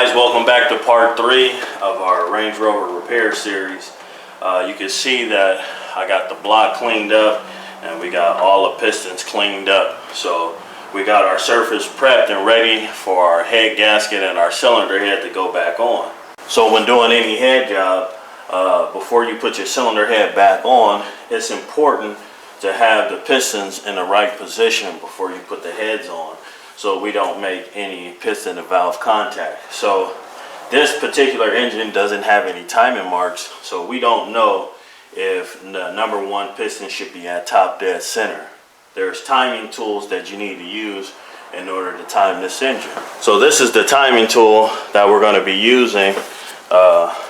guys, welcome back to part 3 of our Range Rover repair series. You can see that I got the block cleaned up and we got all the pistons cleaned up. So we got our surface prepped and ready for our head gasket and our cylinder head to go back on. So when doing any head job, before you put your cylinder head back on, it's important to have the pistons in the right position before you put the heads on, so we don't make any piston to valve contact. So this particular engine doesn't have any timing marks, so we don't know if the number 1 piston should be at top dead center. There's timing tools that you need to use in order to time this engine. So this is the timing tool that we're going to be using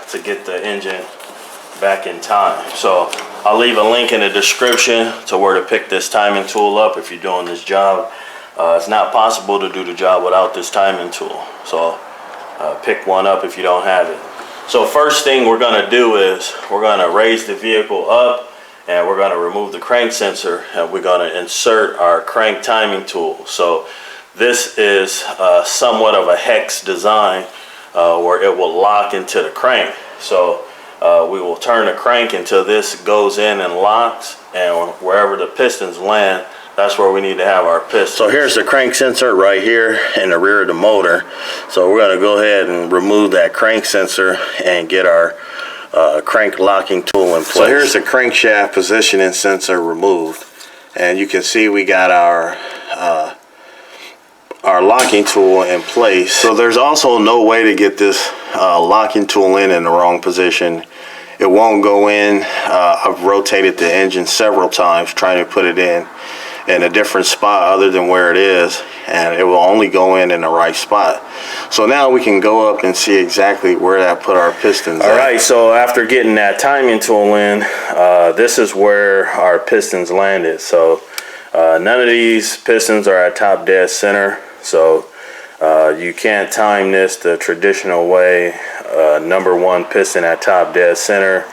to get the engine back in time. So I'll leave a link in the description to where to pick this timing tool up if you're doing this job. It's not possible to do the job without this timing tool, so pick one up if you don't have it. So first thing we're going to do is we're going to raise the vehicle up and we're going to remove the crank sensor, and we're going to insert our crank timing tool. So this is somewhat of a hex design where it will lock into the crank. So we will turn the crank until this goes in and locks, and wherever the pistons land, that's where we need to have our pistons. So here's the crank sensor right here in the rear of the motor. So we're going to go ahead and remove that crank sensor and get our crank locking tool in place. So here's the crankshaft positioning sensor removed, and you can see we got our locking tool in place. So there's also no way to get this locking tool in the wrong position. It won't go in. I've rotated the engine several times trying to put it in a different spot other than where it is, and it will only go in the right spot. So now we can go up and see exactly where that put our pistons at. Alright, so after getting that timing tool in, this is where our pistons landed. So none of these pistons are at top dead center, so you can't time this the traditional way. Number 1 piston at top dead center,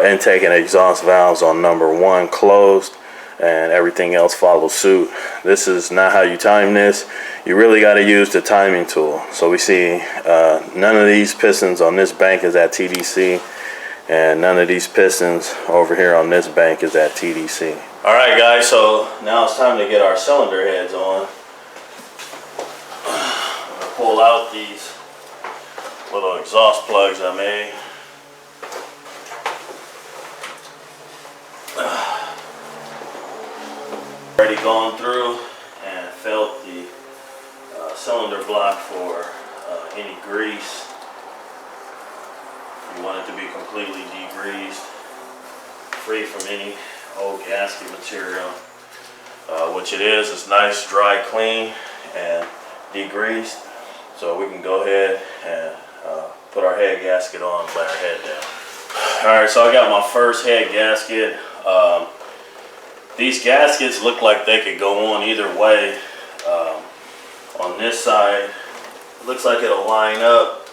intake and exhaust valves on number 1 closed, and everything else follows suit. This is not how you time this. You really got to use the timing tool. So we see none of these pistons on this bank is at TDC, and none of these pistons over here on this bank is at TDC. Alright guys, so now it's time to get our cylinder heads on. I'm going to pull out these little exhaust plugs I made. Already gone through and felt the cylinder block for any grease. You want it to be completely degreased, free from any old gasket material, which it is. It's nice, dry, clean, and degreased. So we can go ahead and put our head gasket on and lay our head down. Alright, so I got my first head gasket. These gaskets look like they could go on either way. On this side, it looks like it'll line up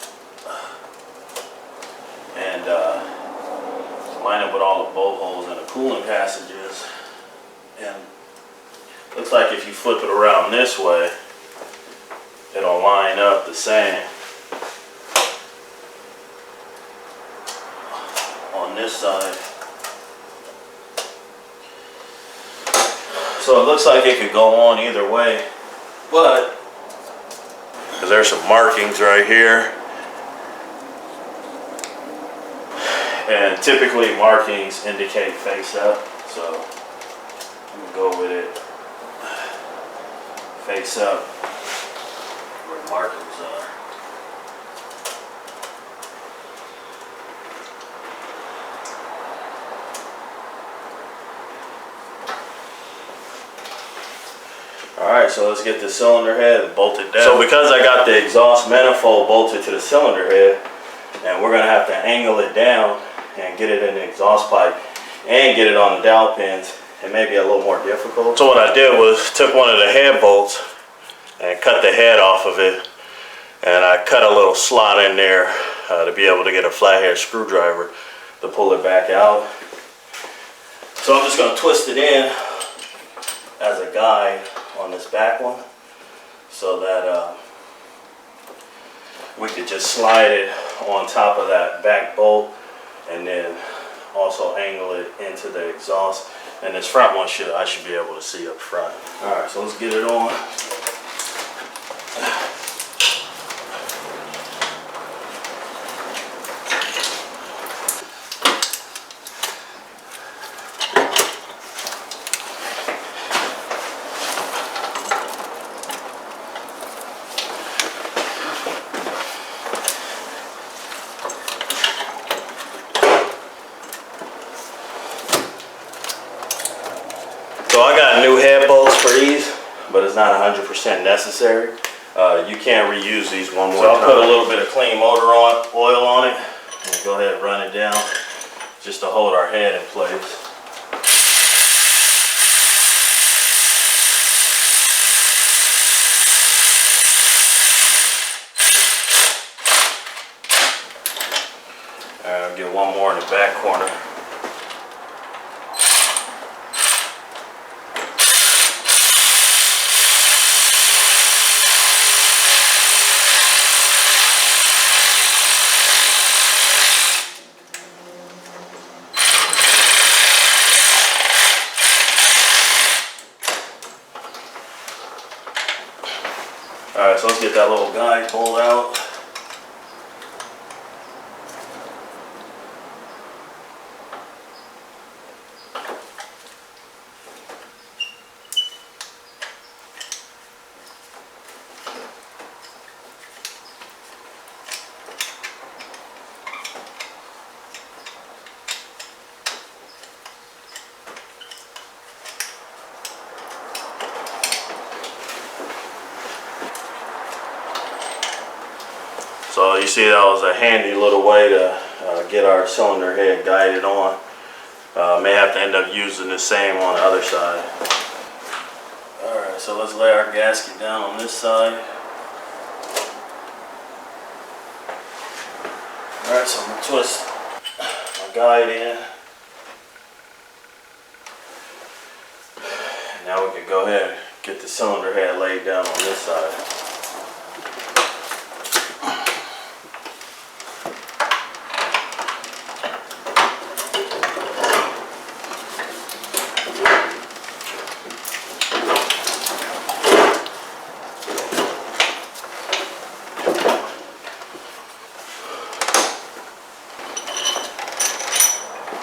and line up with all the bolt holes and the cooling passages. And looks like if you flip it around this way, it'll line up the same on this side. So it looks like it could go on either way, but because there's some markings right here, and typically markings indicate face up, so I'm gonna go with it face up where the markings are. Alright, so let's get the cylinder head bolted down. So because I got the exhaust manifold bolted to the cylinder head, and we're going to have to angle it down and get it in the exhaust pipe and get it on the dowel pins, it may be a little more difficult. So what I did was took one of the head bolts and cut the head off of it, and I cut a little slot in there to be able to get a flathead screwdriver to pull it back out. So I'm just going to twist it in as a guide on this back one, so that we could just slide it on top of that back bolt and then also angle it into the exhaust. And this front one I should be able to see up front. All right, so let's get it on. So I got new head bolts for these, but it's not 100% necessary. You can't reuse these one more time. So I'll put a little bit of clean motor oil on it and go ahead and run it down just to hold our head in place. I'll get one more in the back corner. Alright, so let's get that little guide pulled out. So you see that was a handy little way to get our cylinder head guided on. May have to end up using the same on the other side. Alright, so let's lay our gasket down on this side. Alright, so I'm going to twist my guide in. And now we can go ahead and get the cylinder head laid down on this side.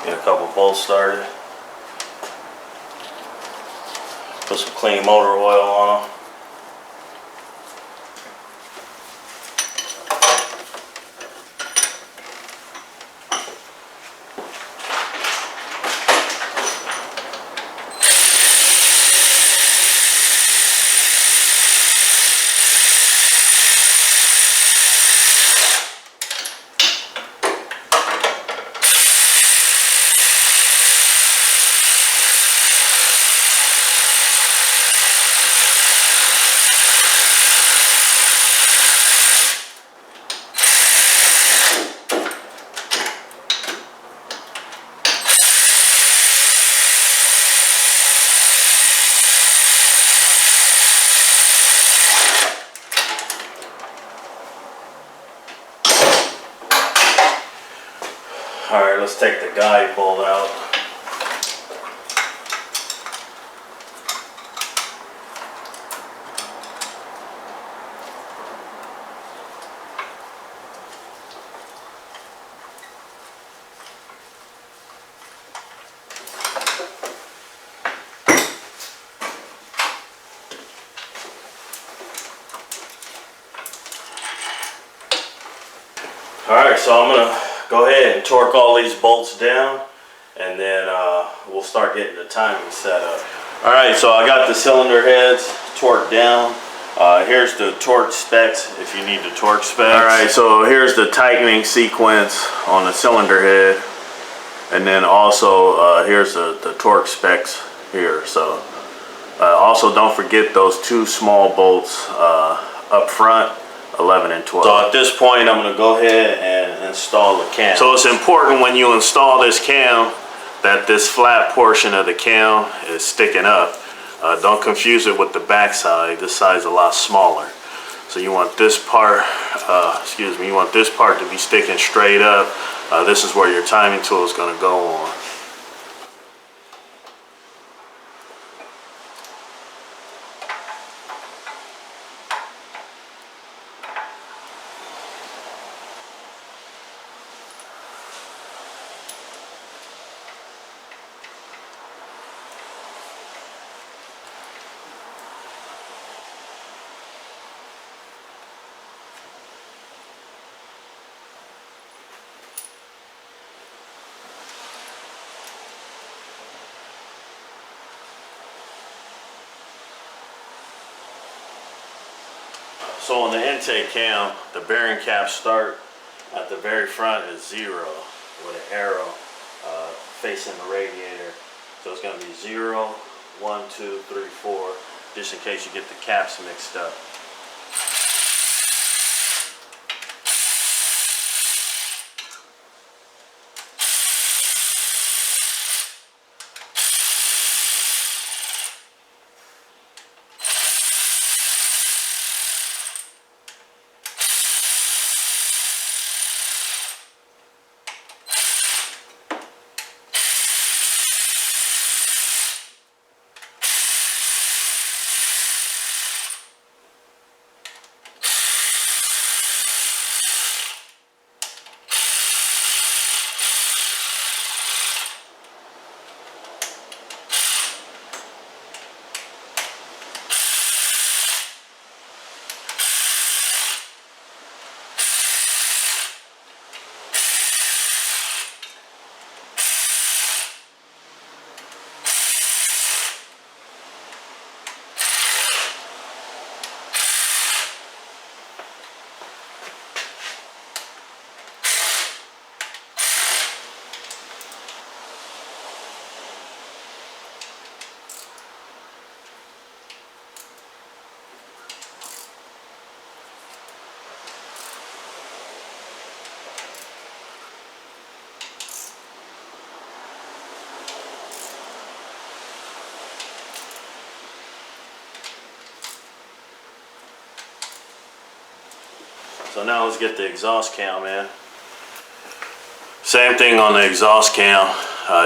Get a couple bolts started. Put some clean motor oil on them. Alright, let's take the guide bolt out. Alright, so I'm going to go ahead and torque all these bolts down, and then we'll start getting the timing set up. Alright, so I got the cylinder heads torqued down. Here's the torque specs if you need the torque specs. Alright, so here's the tightening sequence on the cylinder head, and then also here's the torque specs here. So also don't forget those two small bolts up front, 11 and 12. So at this point I'm going to go ahead and install the cam. So it's important when you install this cam that this flat portion of the cam is sticking up. Don't confuse it with the back side. This side's a lot smaller. So you want this part, you want this part to be sticking straight up. This is where your timing tool is going to go on. So on the intake cam, the bearing cap start at the very front is 0 with an arrow facing the radiator. So it's going to be 0, 1, 2, 3, 4, just in case you get the caps mixed up. So now let's get the exhaust cam in. Same thing on the exhaust cam.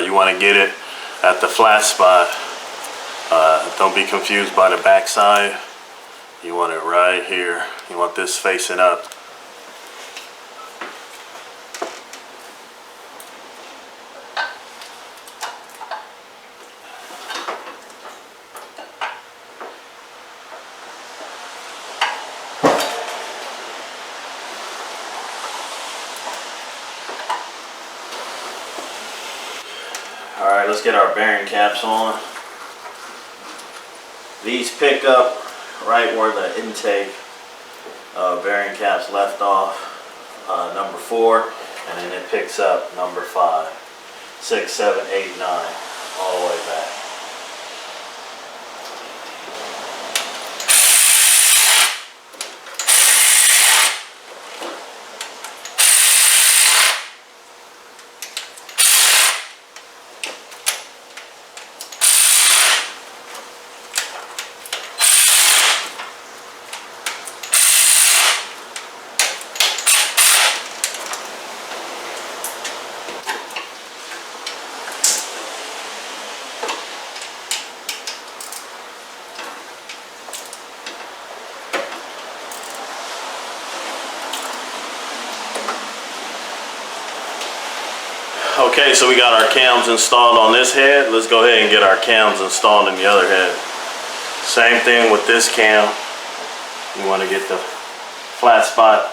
You want to get it at the flat spot. Don't be confused by the back side. You want it right here. You want this facing up. Alright, let's get our bearing caps on. These pick up right where the intake bearing caps left off, number 4, and then it picks up number 5, 6, 7, 8, 9, all the way back. Okay, so we got our cams installed on this head. Let's go ahead and get our cams installed in the other head. Same thing with this cam. You want to get the flat spot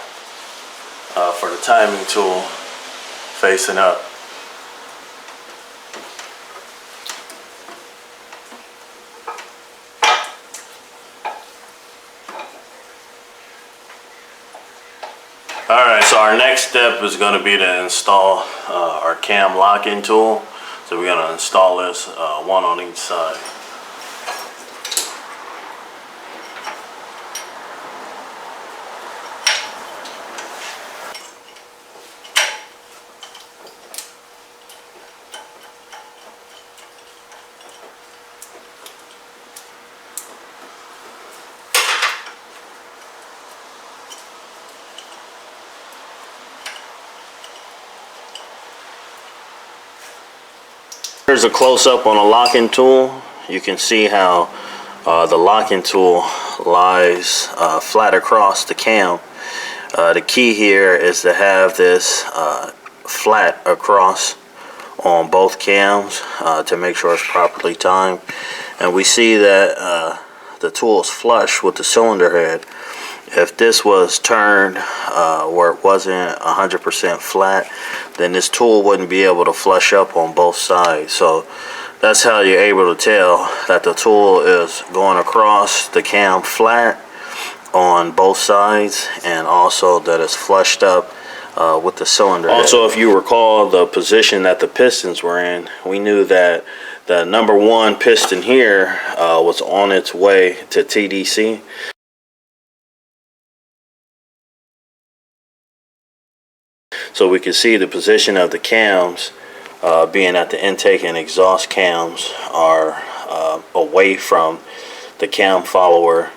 for the timing tool facing up. Alright, so our next step is going to be to install our cam locking tool. So we're going to install this, one on each side. Here's a close-up on a locking tool. You can see how the locking tool lies flat across the cam. The key here is to have this flat across on both cams to make sure it's properly timed. And we see that the tool is flush with the cylinder head. If this was turned where it wasn't 100% flat, then this tool wouldn't be able to flush up on both sides. So that's how you're able to tell that the tool is going across the cam flat on both sides, and also that it's flushed up with the cylinder head. Also, if you recall the position that the pistons were in, we knew that the number 1 piston here was on its way to TDC. So we can see the position of the cams being that the intake and exhaust cams are away from the cam follower.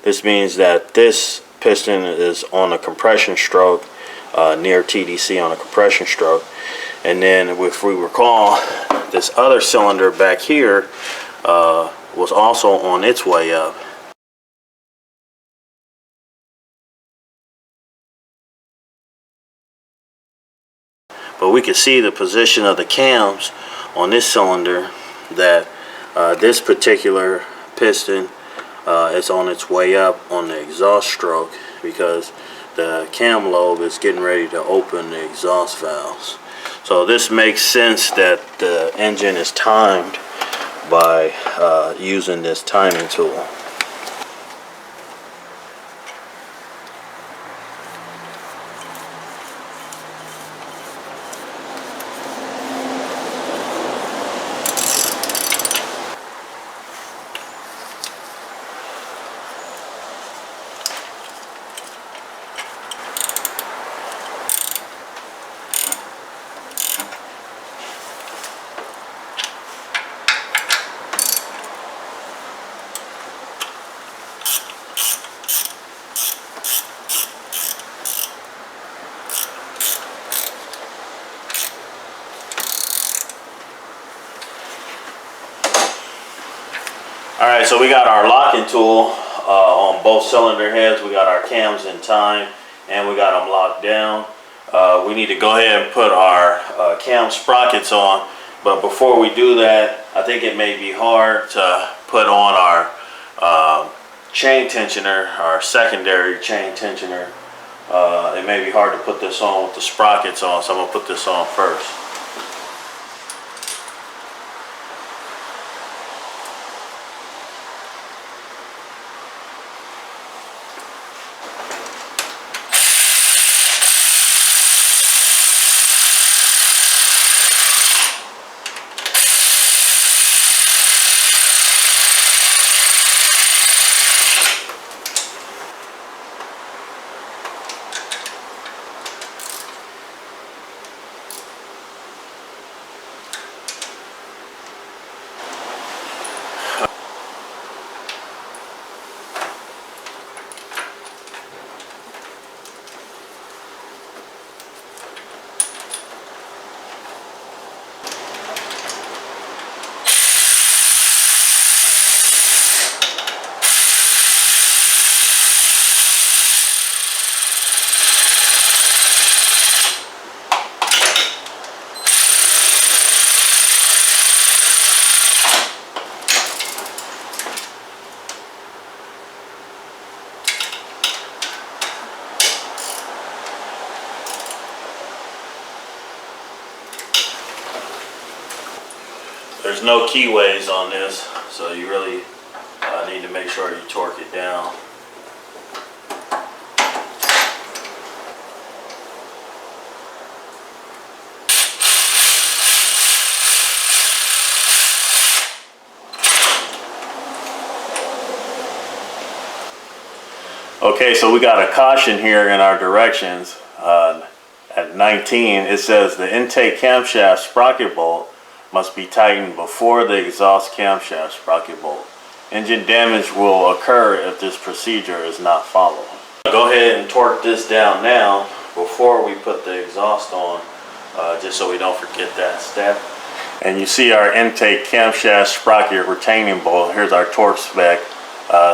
This means that this piston is on a compression stroke near TDC on a compression stroke. And then if we recall, this other cylinder back here was also on its way up. But we can see the position of the cams on this cylinder, that this particular piston is on its way up on the exhaust stroke, because the cam lobe is getting ready to open the exhaust valves. So this makes sense that the engine is timed by using this timing tool. Alright, so we got our locking tool on both cylinder heads. We got our cams in time, and we got them locked down. We need to go ahead and put our cam sprockets on, but before we do that, I think it may be hard to put on our chain tensioner, our secondary chain tensioner. It may be hard to put this on with the sprockets on, so I'm going to put this on first. There's no keyways on this, so you really need to make sure you torque it down. Okay, so we got a caution here in our directions. At 19, it says the intake camshaft sprocket bolt must be tightened before the exhaust camshaft sprocket bolt. Engine damage will occur if this procedure is not followed. Go ahead and torque this down now before we put the exhaust on, just so we don't forget that step. And you see our intake camshaft sprocket retaining bolt. Here's our torque spec.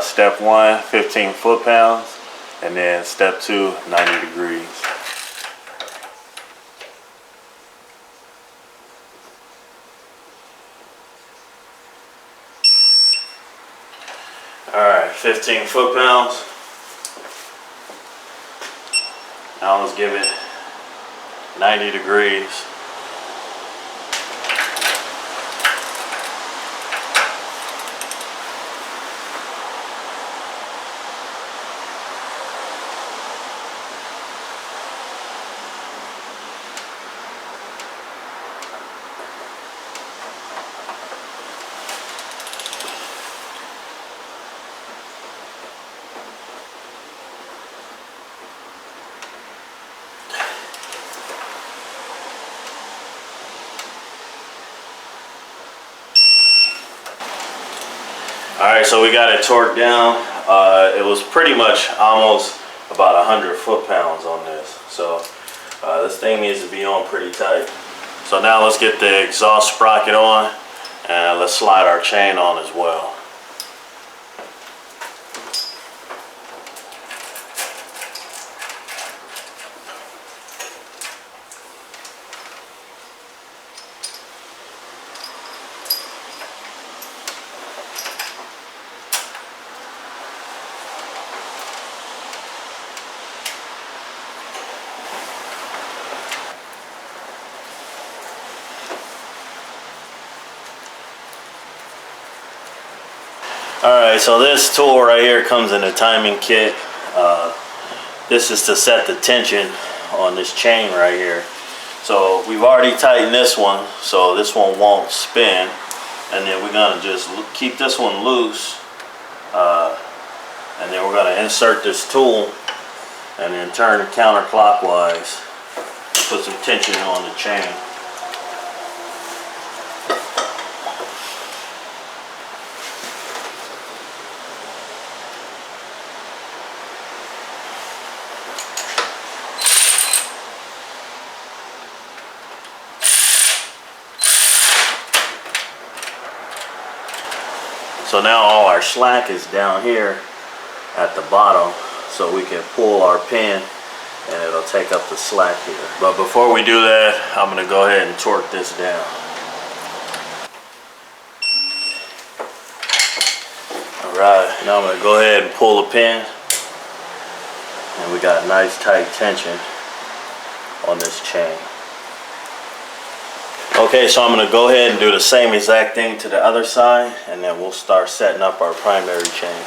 Step 1, 15 foot-pounds, and then step 2, 90 degrees. Alright, 15 foot-pounds. Now let's give it 90 degrees. Alright, so we got it torqued down. It was pretty much almost about 100 foot-pounds on this. So this thing needs to be on pretty tight. So now let's get the exhaust sprocket on, and let's slide our chain on as well. Alright, so this tool right here comes in a timing kit. This is to set the tension on this chain right here. So we've already tightened this one, so this one won't spin. And then we're going to just keep this one loose. And then we're going to insert this tool and then turn it counterclockwise. Put some tension on the chain. So now all our slack is down here at the bottom, so we can pull our pin and it'll take up the slack here. But before we do that, I'm going to go ahead and torque this down. Alright, now I'm going to go ahead and pull the pin, and we got nice tight tension on this chain. Okay, so I'm going to go ahead and do the same exact thing to the other side, and then we'll start setting up our primary chain.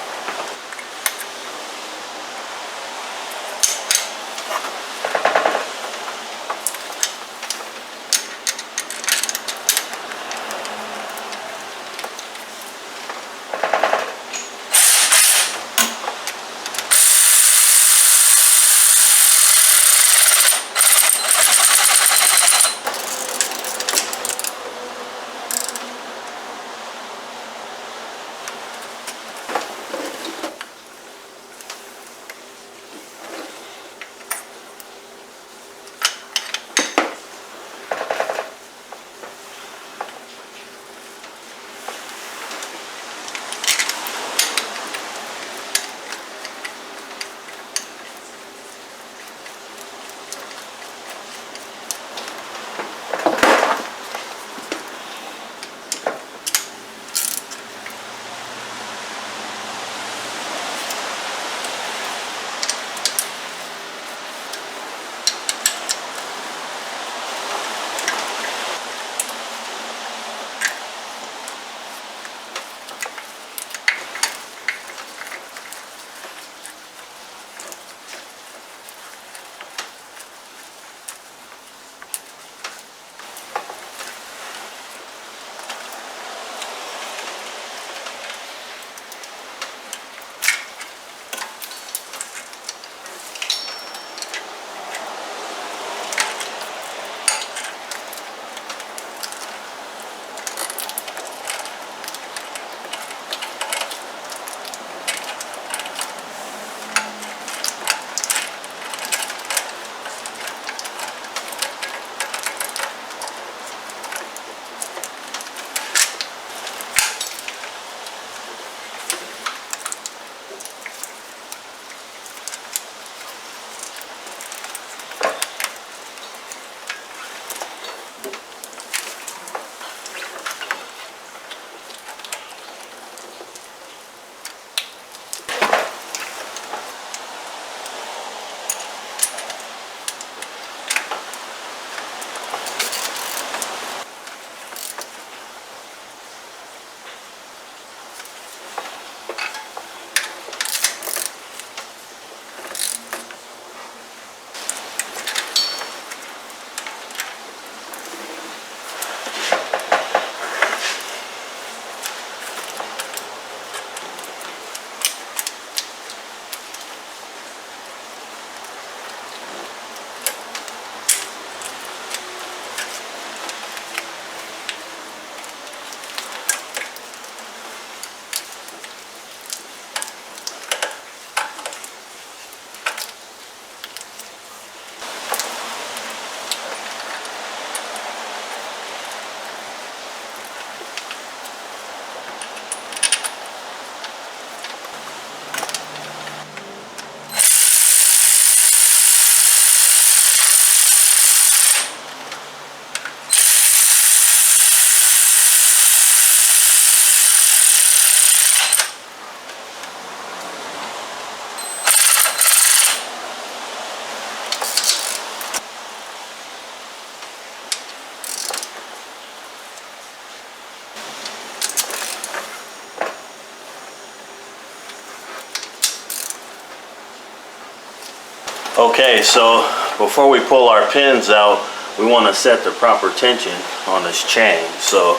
Okay, so before we pull our pins out, we want to set the proper tension on this chain. So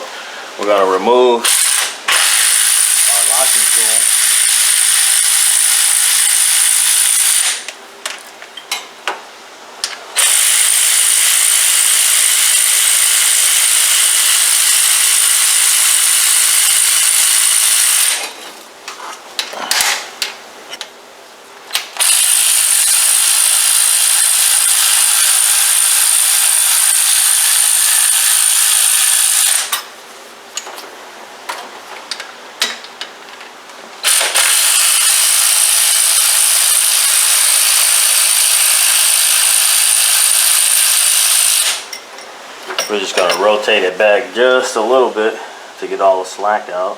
we're going to remove our locking tool. We're just going to rotate it back just a little bit to get all the slack out.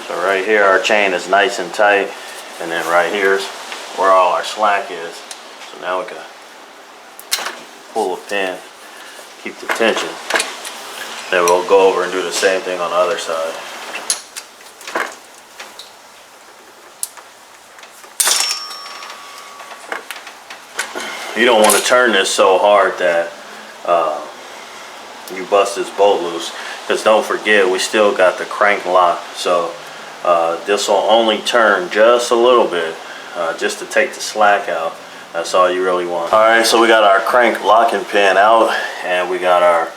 So right here our chain is nice and tight, and then right here's where all our slack is. So now we can pull the pin, keep the tension. Then we'll go over and do the same thing on the other side. You don't want to turn this so hard that you bust this bolt loose, because don't forget we still got the crank lock. So this will only turn just a little bit, just to take the slack out. That's all you really want. Alright, so we got our crank locking pin out, and we got our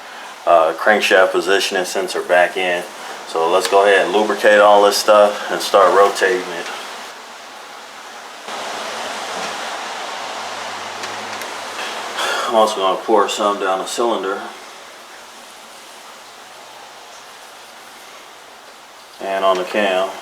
crankshaft positioning sensor back in. So let's go ahead and lubricate all this stuff and start rotating it. I'm also going to pour some down the cylinder and on the cams.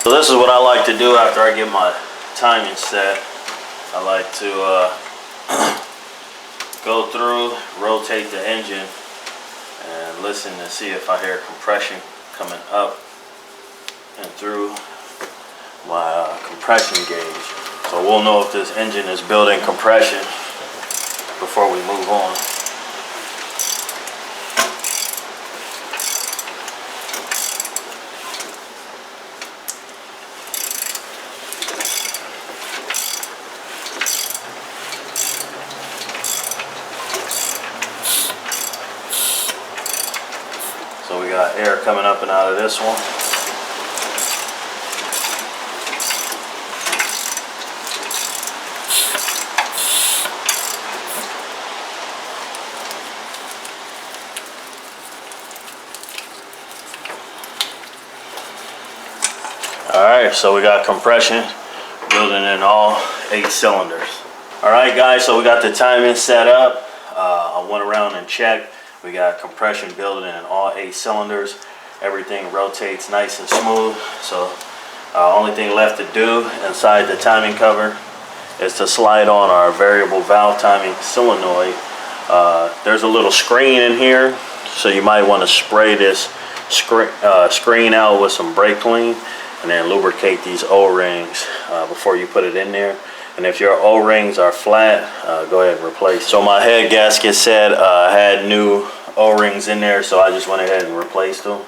So this is what I like to do after I get my timing set. I like to go through, rotate the engine, and listen to see if I hear compression coming up and through my compression gauge. So we'll know if this engine is building compression before we move on. So we got air coming up and out of this one. Alright, so we got compression building in all 8 cylinders. Alright guys, so we got the timing set up. I went around and checked. We got compression building in all 8 cylinders. Everything rotates nice and smooth. So only thing left to do inside the timing cover is to slide on our variable valve timing solenoid. There's a little screen in here, so you might want to spray this screen out with some brake clean and then lubricate these O-rings before you put it in there. And if your O-rings are flat, go ahead and replace. So my head gasket said I had new O-rings in there, so I just went ahead and replaced them.